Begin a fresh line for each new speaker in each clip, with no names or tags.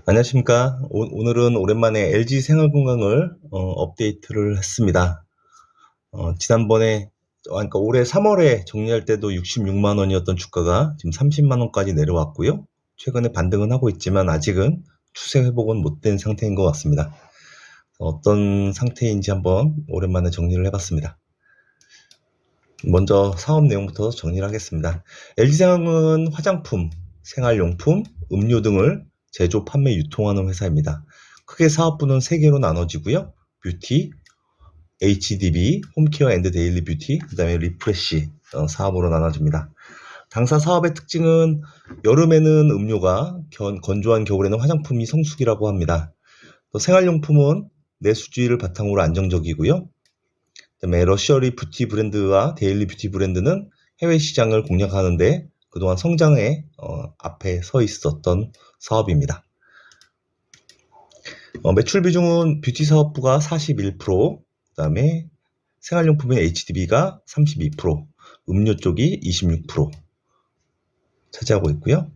안녕하십니까. 오늘은 오랜만에 LG 생활건강을 업데이트를 했습니다. 지난번에, 그러니까 올해 3월에 정리할 때도 66만 원이었던 주가가 지금 30만 원까지 내려왔고요. 최근에 반등은 하고 있지만 아직은 추세 회복은 못된 상태인 것 같습니다. 어떤 상태인지 한번 오랜만에 정리를 해봤습니다. 먼저 사업 내용부터 정리를 하겠습니다. LG생활은 화장품, 생활용품, 음료 등을 제조, 판매, 유통하는 회사입니다. 크게 사업부는 3개로 나눠지고요. 뷰티, HDB, 홈케어 앤드 데일리 뷰티, 그 다음에 리프레쉬 사업으로 나눠집니다. 당사 사업의 특징은 여름에는 음료가, 건조한 겨울에는 화장품이 성수기라고 합니다. 또 생활용품은 내수주의를 바탕으로 안정적이고요. 그다음에 러셔리 뷰티 브랜드와 데일리 뷰티 브랜드는 해외 시장을 공략하는데 그동안 성장의 앞에 서 있었던 사업입니다. 매출 비중은 뷰티 사업부가 41%, 그다음에 생활용품인 HDB가 32%, 음료 쪽이 26% 차지하고 있고요.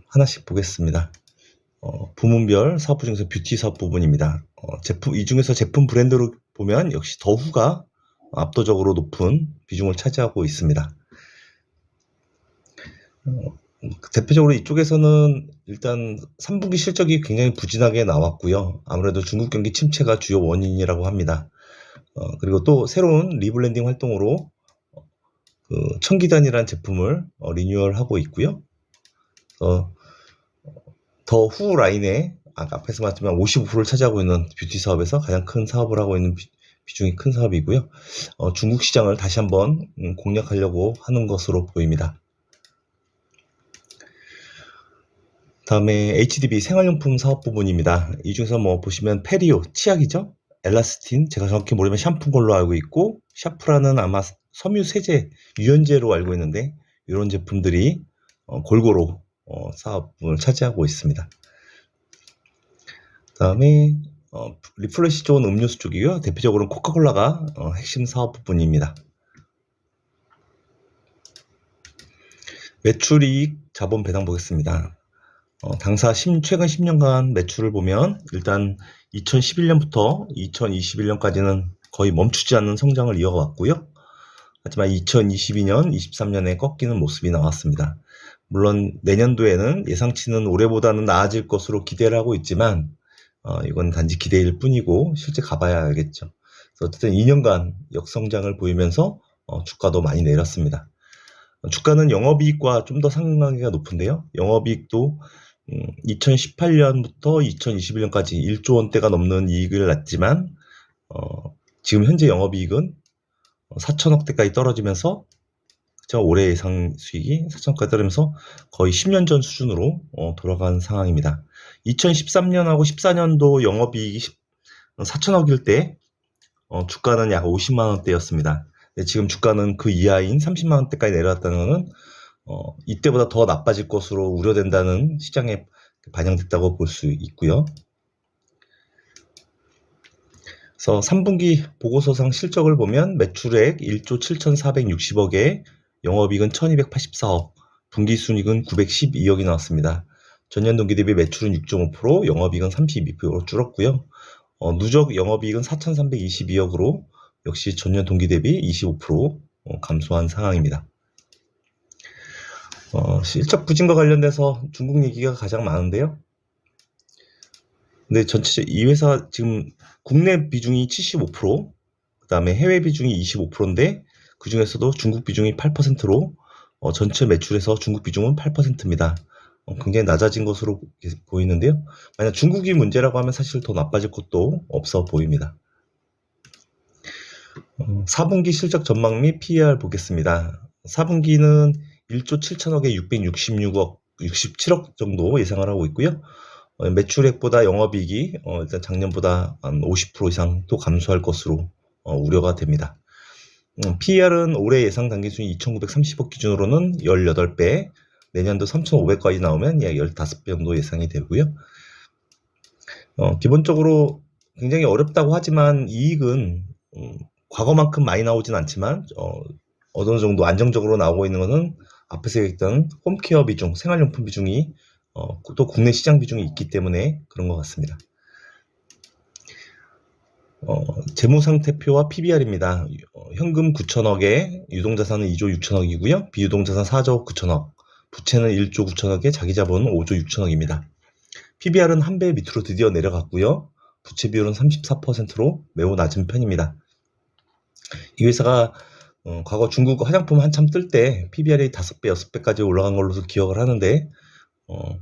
하나씩 보겠습니다. 부문별 사업부 중에서 뷰티 사업 부분입니다. 이 중에서 제품 브랜드로 보면 역시 더후가 압도적으로 높은 비중을 차지하고 있습니다. 대표적으로 이쪽에서는 일단 3분기 실적이 굉장히 부진하게 나왔고요. 아무래도 중국 경기 침체가 주요 원인이라고 합니다. 그리고 또 새로운 리블랜딩 활동으로 청기단이라는 제품을 리뉴얼하고 있고요. 더후 라인에 앞에서 말했지만 55%를 차지하고 있는 뷰티 사업에서 가장 큰 사업을 하고 있는 비중이 큰 사업이고요. 중국 시장을 다시 한번 공략하려고 하는 것으로 보입니다. 다음에 HDB 생활용품 사업 부분입니다. 이 중에서 보시면 페리오, 치약이죠. 엘라스틴, 제가 정확히 모르면 샴푸인 걸로 알고 있고, 샤프라는 아마 섬유 세제, 유연제로 알고 있는데 이런 제품들이 골고루 사업을 차지하고 있습니다. 다음에 리프레시 쪽은 음료수 쪽이고요. 대표적으로 코카콜라가 핵심 사업 부분입니다. 매출이익, 자본 배당 보겠습니다. 당사 최근 10년간 매출을 보면 일단 2011년부터 2021년까지는 거의 멈추지 않는 성장을 이어왔고요. 하지만 2022년, 23년에 꺾이는 모습이 나왔습니다. 물론 내년도에는 예상치는 올해보다는 나아질 것으로 기대를 하고 있지만 이건 단지 기대일 뿐이고 실제 가봐야 알겠죠. 그래서 어쨌든 2년간 역성장을 보이면서 주가도 많이 내렸습니다. 주가는 영업이익과 좀 더 상관관계가 높은데요. 영업이익도 2018년부터 2021년까지 1조 원대가 넘는 이익을 냈지만 지금 현재 영업이익은 4천억대까지 떨어지면서 올해 예상 수익이 4천억까지 떨어지면서 거의 10년 전 수준으로 돌아간 상황입니다. 2013년하고 14년도 영업이익이 4천억일 때 주가는 약 50만 원대였습니다. 지금 주가는 그 이하인 30만 원대까지 내려왔다는 것은 이때보다 더 나빠질 것으로 우려된다는 시장에 반영됐다고 볼 수 있고요. 그래서 3분기 보고서상 실적을 보면 매출액 1조 7,460억에 영업이익은 1,284억, 분기순이익은 912억이 나왔습니다. 전년 동기 대비 매출은 6.5%, 영업이익은 32%로 줄었고요. 누적 영업이익은 4,322억으로 역시 전년 동기 대비 25% 감소한 상황입니다. 실적 부진과 관련돼서 중국 얘기가 가장 많은데요. 근데 전체적으로 이 회사 지금 국내 비중이 75%, 그 다음에 해외 비중이 25%인데 그 중에서도 중국 비중이 8%로 전체 매출에서 중국 비중은 8%입니다. 굉장히 낮아진 것으로 보이는데요. 만약 중국이 문제라고 하면 사실 더 나빠질 것도 없어 보입니다. 4분기 실적 전망 및 PER 보겠습니다. 4분기는 1조 7천억에 666억, 67억 정도 예상을 하고 있고요. 매출액보다 영업이익이 일단 작년보다 한 50% 이상 또 감소할 것으로 우려가 됩니다. PER은 올해 예상 단기순이 2,930억 기준으로는 18배, 내년도 3,500까지 나오면 약 15배 정도 예상이 되고요. 기본적으로 굉장히 어렵다고 하지만 이익은 과거만큼 많이 나오진 않지만 어느 정도 안정적으로 나오고 있는 것은 앞에서 얘기했던 홈케어 비중, 생활용품 비중이 또 국내 시장 비중이 있기 때문에 그런 것 같습니다. 재무상태표와 PBR입니다. 현금 9천억에 유동자산은 2조 6천억이고요. 비유동자산 4조 9천억, 부채는 1조 9천억에 자기자본은 5조 6천억입니다. PBR은 한 배 밑으로 드디어 내려갔고요. 부채 비율은 34%로 매우 낮은 편입니다. 이 회사가 과거 중국 화장품 한참 뜰 때 PBR이 5배, 6배까지 올라간 걸로도 기억을 하는데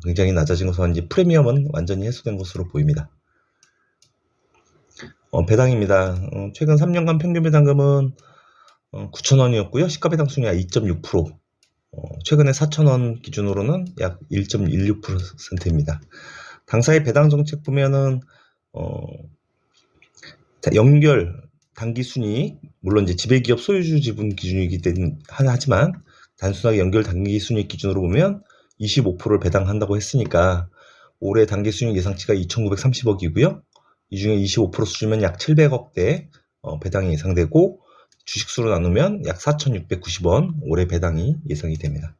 굉장히 낮아진 것으로 이제 프리미엄은 완전히 해소된 것으로 보입니다. 배당입니다. 최근 3년간 평균 배당금은 9,000원이었고요. 시가 배당 순위가 2.6%. 최근에 4,000원 기준으로는 약 1.16%입니다. 당사의 배당 정책 보면은 연결 단기 순이익, 물론 이제 지배기업 소유주 지분 기준이기 때문에 하지만 단순하게 연결 단기 순이익 기준으로 보면 25%를 배당한다고 했으니까 올해 단기 순이익 예상치가 2,930억이고요. 이 중에 25% 수주면 약 700억대 배당이 예상되고 주식수로 나누면 약 4,690원 올해 배당이 예상이 됩니다.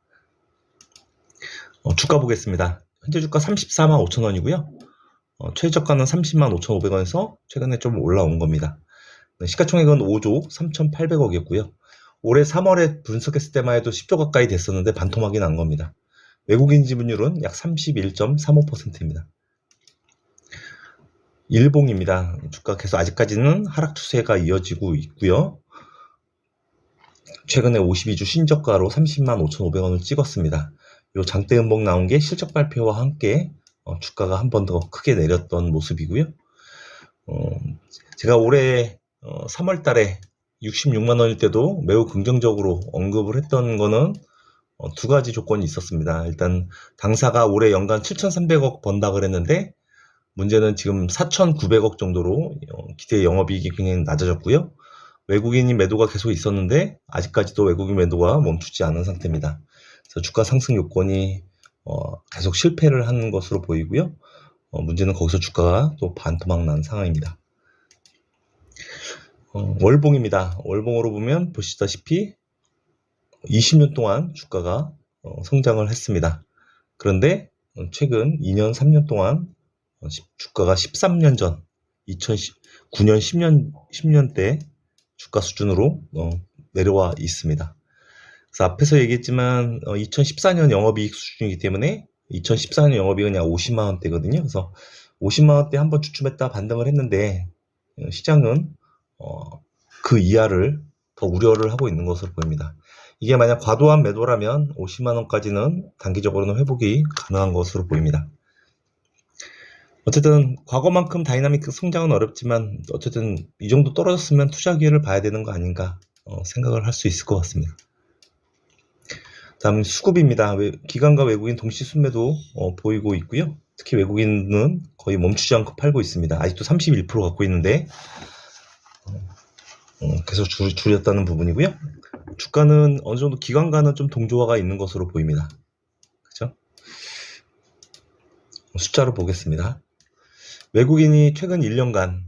주가 보겠습니다. 현재 주가 34만 5천원이고요. 최저가는 30만 5,500원에서 최근에 좀 올라온 겁니다. 시가총액은 5조 3,800억이었고요. 올해 3월에 분석했을 때만 해도 10조 가까이 됐었는데 반토막이 난 겁니다. 외국인 지분율은 약 31.35%입니다. 일봉입니다. 주가 계속 아직까지는 하락 추세가 이어지고 있고요. 최근에 52주 신저가로 30만 5,500원을 찍었습니다. 요 장대 음봉 나온 게 실적 발표와 함께 주가가 한 번 더 크게 내렸던 모습이고요. 제가 올해 3월 달에 66만 원일 때도 매우 긍정적으로 언급을 했던 거는 두 가지 조건이 있었습니다. 일단 당사가 올해 연간 7,300억 번다 그랬는데 문제는 지금 4,900억 정도로 기대 영업이익이 굉장히 낮아졌고요. 외국인 매도가 계속 있었는데 아직까지도 외국인 매도가 멈추지 않은 상태입니다. 그래서 주가 상승 요건이 계속 실패를 하는 것으로 보이고요. 문제는 거기서 주가가 또 반토막 난 상황입니다. 월봉입니다. 월봉으로 보면 보시다시피 20년 동안 주가가 성장을 했습니다. 그런데 최근 2년, 3년 동안 주가가 13년 전 2009년, 10년 때 주가 수준으로 내려와 있습니다. 그래서 앞에서 얘기했지만 2014년 영업이익 수준이기 때문에 2014년 영업이익은 약 50만 원대거든요. 그래서 50만 원대 한번 주춤했다 반등을 했는데 시장은 그 이하를 더 우려를 하고 있는 것으로 보입니다. 이게 만약 과도한 매도라면 50만 원까지는 단기적으로는 회복이 가능한 것으로 보입니다. 어쨌든 과거만큼 다이나믹 성장은 어렵지만 어쨌든 이 정도 떨어졌으면 투자 기회를 봐야 되는 거 아닌가 생각을 할 수 있을 것 같습니다. 다음 수급입니다. 기관과 외국인 동시 순매도 보이고 있고요. 특히 외국인은 거의 멈추지 않고 팔고 있습니다. 아직도 31% 갖고 있는데 계속 줄였다는 부분이고요. 주가는 어느 정도 기관과는 좀 동조화가 있는 것으로 보입니다. 그죠? 숫자로 보겠습니다. 외국인이 최근 1년간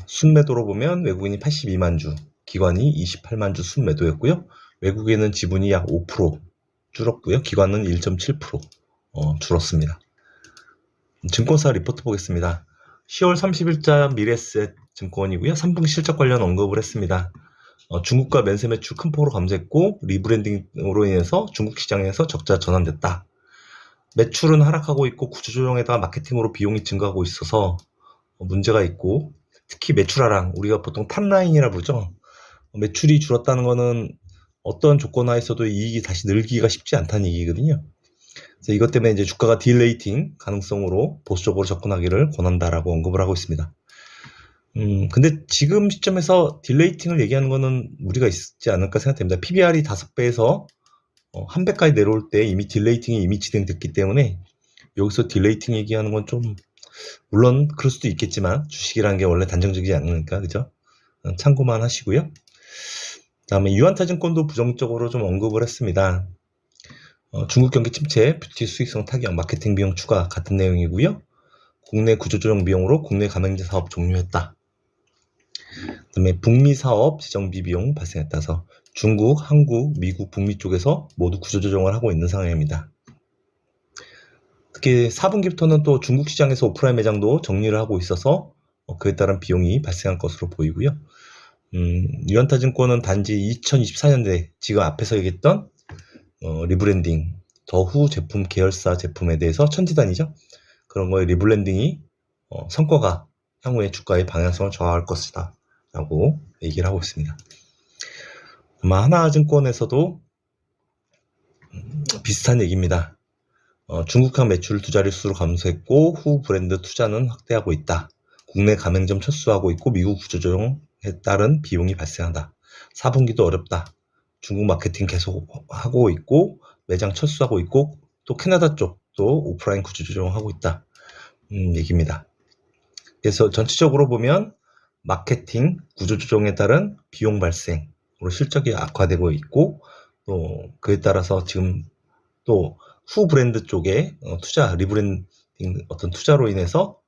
순매도로 보면 외국인이 82만 주, 기관이 28만 주 순매도였고요. 외국인은 지분이 약 5% 줄었고요. 기관은 1.7% 줄었습니다. 증권사 리포트 보겠습니다. 10월 30일자 미래셋 증권이고요. 3분기 실적 관련 언급을 했습니다. 중국과 면세 매출 큰 폭으로 감소했고 리브랜딩으로 인해서 중국 시장에서 적자 전환됐다. 매출은 하락하고 있고 구조조정에다가 마케팅으로 비용이 증가하고 있어서 문제가 있고 특히 매출 하락, 우리가 보통 탑라인이라 부르죠. 매출이 줄었다는 거는 어떤 조건 하에서도 이익이 다시 늘기가 쉽지 않다는 얘기거든요. 그래서 이것 때문에 이제 주가가 딜레이팅 가능성으로 보수적으로 접근하기를 권한다라고 언급을 하고 있습니다. 근데 지금 시점에서 딜레이팅을 얘기하는 거는 무리가 있지 않을까 생각됩니다. PBR이 5배에서 한 배까지 내려올 때 이미 딜레이팅이 이미 진행됐기 때문에 여기서 딜레이팅 얘기하는 건 좀 물론 그럴 수도 있겠지만 주식이라는 게 원래 단정적이지 않으니까 그죠? 참고만 하시고요. 다음에 유한타증권도 부정적으로 좀 언급을 했습니다. 중국 경기 침체, 뷰티 수익성 타격, 마케팅 비용 추가 같은 내용이고요. 국내 구조조정 비용으로 국내 가맹제 사업 종료했다. 그다음에 북미 사업 재정비 비용 발생했다서 중국, 한국, 미국, 북미 쪽에서 모두 구조조정을 하고 있는 상황입니다. 특히 4분기부터는 또 중국 시장에서 오프라인 매장도 정리를 하고 있어서 그에 따른 비용이 발생할 것으로 보이고요. 유안타증권은 단지 2024년도에 지금 앞에서 얘기했던 리브랜딩, 더후 제품 계열사 제품에 대해서 천지단이죠. 그런 거에 리브랜딩이 성과가 향후에 주가의 방향성을 좌우할 것이다 라고 얘기를 하고 있습니다. 아마 하나증권에서도 비슷한 얘기입니다. 중국항 매출 두 자릿수로 감소했고 후 브랜드 투자는 확대하고 있다. 국내 가맹점 철수하고 있고 미국 구조조정에 따른 비용이 발생한다. 4분기도 어렵다. 중국 마케팅 계속 하고 있고 매장 철수하고 있고 또 캐나다 쪽도 오프라인 구조조정하고 있다. 얘기입니다. 그래서 전체적으로 보면 마케팅 구조조정에 따른 비용 발생으로 실적이 악화되고 있고 또 그에 따라서 지금 또 후 브랜드 쪽에 투자, 리브랜딩 어떤 투자로 인해서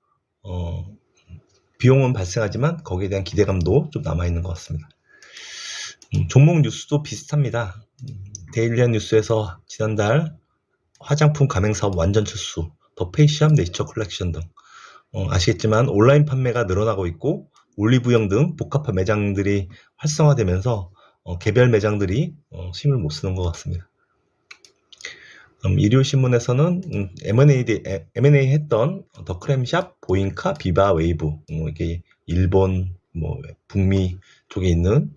비용은 발생하지만 거기에 대한 기대감도 좀 남아있는 것 같습니다. 종목 뉴스도 비슷합니다. 데일리한 뉴스에서 지난달 화장품 가맹사업 완전 철수, 더 페이시암 네이처 컬렉션 등 아시겠지만 온라인 판매가 늘어나고 있고 올리브영 등 복합화 매장들이 활성화되면서 개별 매장들이 힘을 못 쓰는 것 같습니다. 일요신문에서는 M&A 했던 더 크램샵, 보잉카, 비바, 웨이브 이게 일본, 북미 쪽에 있는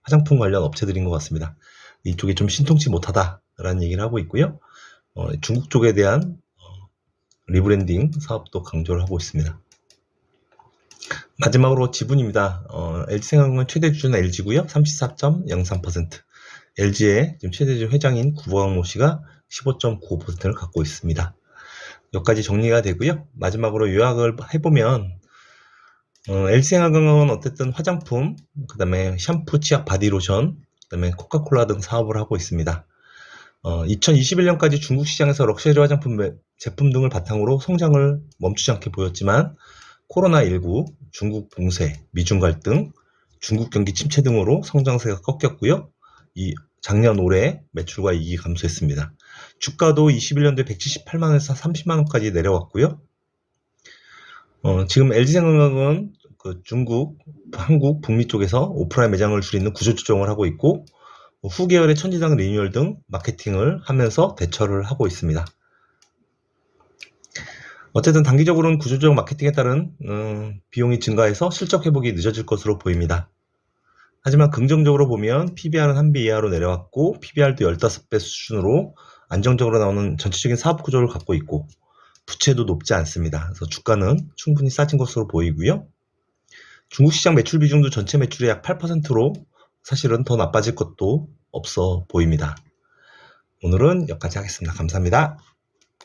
화장품 관련 업체들인 것 같습니다. 이쪽이 좀 신통치 못하다라는 얘기를 하고 있고요. 중국 쪽에 대한 리브랜딩 사업도 강조를 하고 있습니다. 마지막으로 지분입니다. LG생활금은 최대 주주는 LG고요. 34.03%. LG의 지금 최대 주주 회장인 구보강모 씨가 15.95%를 갖고 있습니다. 여기까지 정리가 되고요. 마지막으로 요약을 해보면 LG생활금은 어쨌든 화장품, 그 다음에 샴푸, 치약, 바디로션, 그 다음에 코카콜라 등 사업을 하고 있습니다. 2021년까지 중국 시장에서 럭셔리 화장품 제품 등을 바탕으로 성장을 멈추지 않게 보였지만 코로나19, 중국 봉쇄, 미중 갈등, 중국 경기 침체 등으로 성장세가 꺾였고요. 작년 올해 매출과 이익이 감소했습니다. 주가도 21년도에 178만원에서 30만원까지 내려왔고요. 지금 LG생활금은 중국, 한국, 북미 쪽에서 오프라인 매장을 줄이는 구조조정을 하고 있고 후 계열의 천지당 리뉴얼 등 마케팅을 하면서 대처를 하고 있습니다. 어쨌든 단기적으로는 구조조정 마케팅에 따른 비용이 증가해서 실적 회복이 늦어질 것으로 보입니다. 하지만 긍정적으로 보면 PBR은 1배 이하로 내려왔고 PBR도 15배 수준으로 안정적으로 나오는 전체적인 사업 구조를 갖고 있고 부채도 높지 않습니다. 그래서 주가는 충분히 싸진 것으로 보이고요. 중국 시장 매출 비중도 전체 매출의 약 8%로 사실은 더 나빠질 것도 없어 보입니다. 오늘은 여기까지 하겠습니다. 감사합니다.